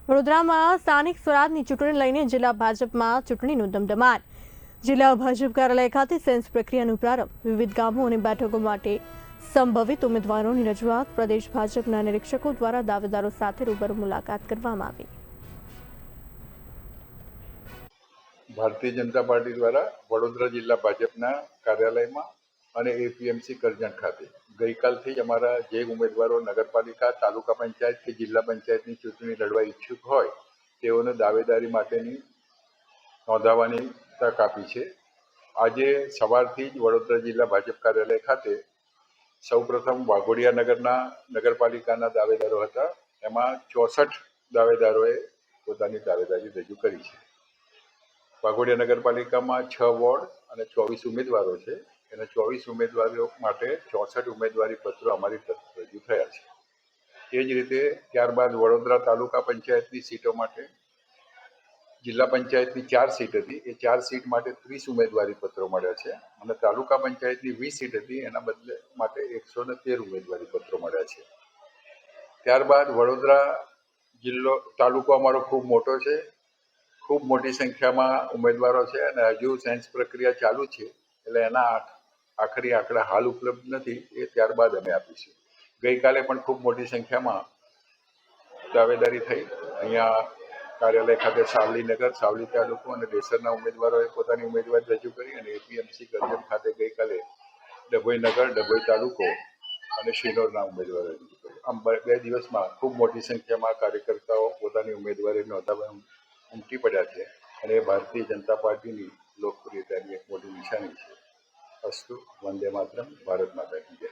વડોદરામાં સ્થાનિક સ્વરાજની ચૂંટણી લઈને જિલ્લા ભાજપમાં ચૂંટણીનો ધમધમાટ. જિલ્લા ભાજપ કાર્યાલય ખાતે સેન્સ પ્રક્રિયાનો પ્રારંભ. વિવિધ ગામો અને બેઠકો માટે સંભવિત ઉમેદવારોની રજૂઆત. પ્રદેશ ભાજપના નિરીક્ષકો દ્વારા દાવેદારો સાથે રૂબરૂ મુલાકાત કરવામાં આવી. ભારતીય જનતા પાર્ટી દ્વારા વડોદરા જિલ્લા ભાજપના કાર્યાલયમાં અને એપીએમસી કરજણ ખાતે ગઈકાલથી જ અમારા જે ઉમેદવારો નગરપાલિકા, તાલુકા પંચાયત કે જિલ્લા પંચાયતની ચૂંટણી લડવા ઈચ્છુક હોય તેઓને દાવેદારી માટેની નોંધાવવાની તક આપી છે. આજે સવારથી જ વડોદરા જિલ્લા ભાજપ કાર્યાલય ખાતે સૌપ્રથમ વાઘોડિયા નગરના નગરપાલિકાના દાવેદારો હતા. એમાં 64 દાવેદારોએ પોતાની દાવેદારી રજૂ કરી છે. વાઘોડિયા નગરપાલિકામાં 6 વોર્ડ અને 24 ઉમેદવારો છે. એના 24 ઉમેદવારો માટે 64 ઉમેદવારી પત્રો અમારી તરફ રજૂ થયા છે. એ જ રીતે ત્યારબાદ વડોદરા તાલુકા પંચાયતની સીટો માટે જિલ્લા પંચાયતની 4 સીટ હતી. એ 4 સીટ માટે 30 ઉમેદવારી પત્રો મળ્યા છે અને તાલુકા પંચાયતની 20 સીટ હતી એના બદલે માટે 113 ઉમેદવારી પત્રો મળ્યા છે. ત્યારબાદ વડોદરા જિલ્લો તાલુકો અમારો ખૂબ મોટો છે. ખૂબ મોટી સંખ્યામાં ઉમેદવારો છે અને હજુ સેન્સ પ્રક્રિયા ચાલુ છે, એટલે એના આખરી આંકડા હાલ ઉપલબ્ધ નથી. એ ત્યારબાદ અમે આપીશું. ગઈકાલે પણ ખૂબ મોટી સંખ્યામાં દાવેદારી થઈ. અહીંયા કાર્યાલય ખાતે સાવલીનગર, સાવલી તાલુકો અને દેસરના ઉમેદવારોએ પોતાની ઉમેદવારી રજૂ કરી અને એપીએમસી કરજણ ખાતે ગઈકાલે ડભોઈ નગર, ડભોઈ તાલુકો અને શિનોરના ઉમેદવારો રજૂ કરી. આમ 2 દિવસમાં ખૂબ મોટી સંખ્યામાં કાર્યકર્તાઓ પોતાની ઉમેદવારી નોંધાવવા ઉમટી પડ્યા છે અને એ ભારતીય જનતા પાર્ટીની લોકપ્રિયતાની એક મોટી નિશાની છે. અસ્તુ, વંદે માતરમ, ભારત માતા કી જય.